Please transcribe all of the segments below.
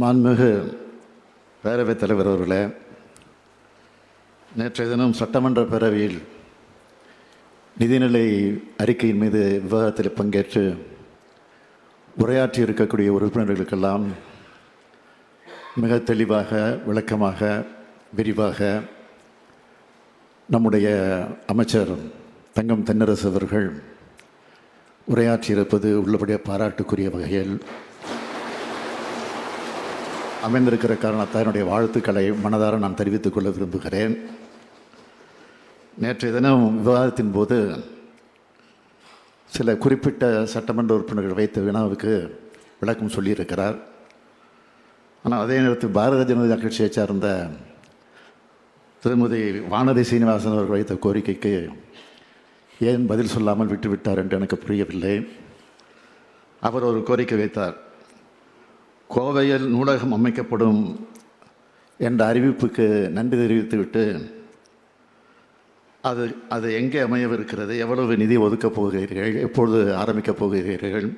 மாண்புமிகு பேரவைத் தலைவர் அவர்களே, நேற்றைய தினம் சட்டமன்ற பேரவையில் நிதிநிலை அறிக்கையின் மீது விவாதத்தில் பங்கேற்று உரையாற்றி இருக்கக்கூடிய உறுப்பினர்களுக்கெல்லாம் மிக தெளிவாக, விளக்கமாக, விரிவாக நம்முடைய அமைச்சர் தங்கம் தென்னரசு அவர்கள் உரையாற்றியிருப்பது உள்ளபடியே பாராட்டுக்குரிய வகையில் அமைந்திருக்கிற காரணத்தால் என்னுடைய வாழ்த்துக்களை மனதார நான் தெரிவித்துக் கொள்ள விரும்புகிறேன். நேற்றைய தினம் விவாதத்தின் போது சில குறிப்பிட்ட சட்டமன்ற உறுப்பினர்கள் வைத்த வினாவுக்கு விளக்கம் சொல்லியிருக்கிறார். ஆனால் அதே நேரத்தில் பாரதிய ஜனதா கட்சியை சார்ந்த திருமதி வானதி சீனிவாசன் அவர்கள் வைத்த கோரிக்கைக்கு ஏன் பதில் சொல்லாமல் விட்டுவிட்டார் என்று எனக்கு புரியவில்லை. அவர் ஒரு கோரிக்கை வைத்தார். கோவையில் நூலகம் அமைக்கப்படும் என்ற அறிவிப்புக்கு நன்றி தெரிவித்துவிட்டு அது எங்கே அமையவிருக்கிறது, எவ்வளவு நிதி ஒதுக்கப் போகிறீர்கள், எப்பொழுது ஆரம்பிக்கப் போகிறீர்கள்,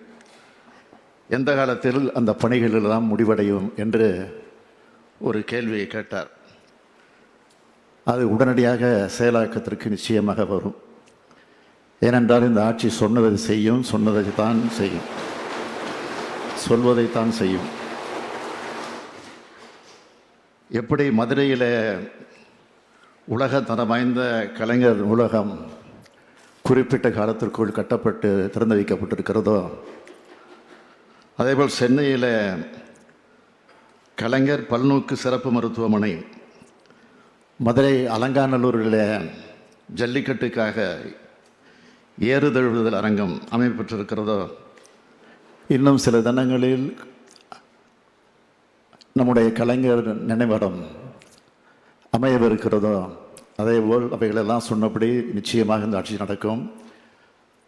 எந்த காலத்தில் அந்த பணிகள் எல்லாம் முடிவடையும் என்று ஒரு கேள்வியை கேட்டார். அது உடனடியாக செயலாக்கத்திற்கு நிச்சயமாக வரும். ஏனென்றால் இந்த ஆட்சி சொன்னதை செய்யும், சொன்னதை தான் செய்யும், சொல்வதைத்தான் செய்யும். எப்படி மதுரையில் உலக தரம் வாய்ந்த கலைஞர் நூலகம் குறிப்பிட்ட காலத்திற்குள் கட்டப்பட்டு திறந்து வைக்கப்பட்டிருக்கிறதோ, அதேபோல் சென்னையில் கலைஞர் பல்நோக்கு சிறப்பு மருத்துவமனை, மதுரை அலங்காநல்லூரில் ஜல்லிக்கட்டுக்காக ஏறுதழுவுதல் அரங்கம் அமைக்கப்பட்டிருக்கிறதோ, இன்னும் சில தினங்களில் நம்முடைய கலைஞர் நினைவிடம் அமையவிருக்கிறதோ, அதேபோல் அவைகளெல்லாம் சொன்னபடி நிச்சயமாக இந்த ஆட்சி நடக்கும்.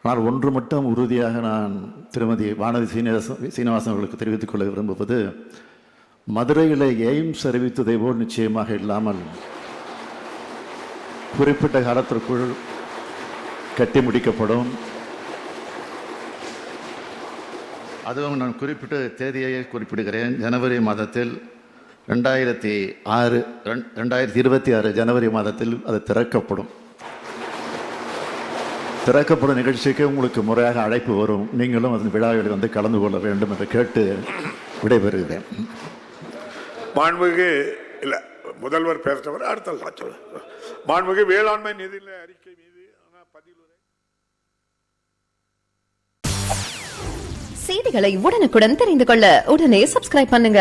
ஆனால் ஒன்று மட்டும் உறுதியாக நான் திருமதி வானதி சீனிவாசன் அவர்களுக்கு தெரிவித்துக் கொள்ள விரும்புவது, மதுரையில் எய்ம்ஸ் அறிவித்ததை போல் நிச்சயமாக இல்லாமல் குறிப்பிட்ட காலத்திற்குள் கட்டி முடிக்கப்படும். அதுவும் நான் குறிப்பிட்ட தேதியை குறிப்பிடுகிறேன். ஜனவரி மாதத்தில் 2026 ஜனவரி மாதத்தில் அது திறக்கப்படும். திறக்கப்படும் நிகழ்ச்சிக்கு உங்களுக்கு முறையாக அழைப்பு வரும். நீங்களும் அதன் விழாவில் வந்து கலந்து கொள்ள வேண்டும் என்று கேட்டு விடைபெறுகிறேன். மாண்புமிகு இல்லை முதல்வர் பேசுகிறவர் அடுத்த மாண்புமிகு வேளாண்மை நிதிநிலை அறிக்கை மீது செய்திகளை உடனுக்குடன் தெரிந்து கொள்ள உடனே சப்ஸ்கிரைப் பண்ணுங்க.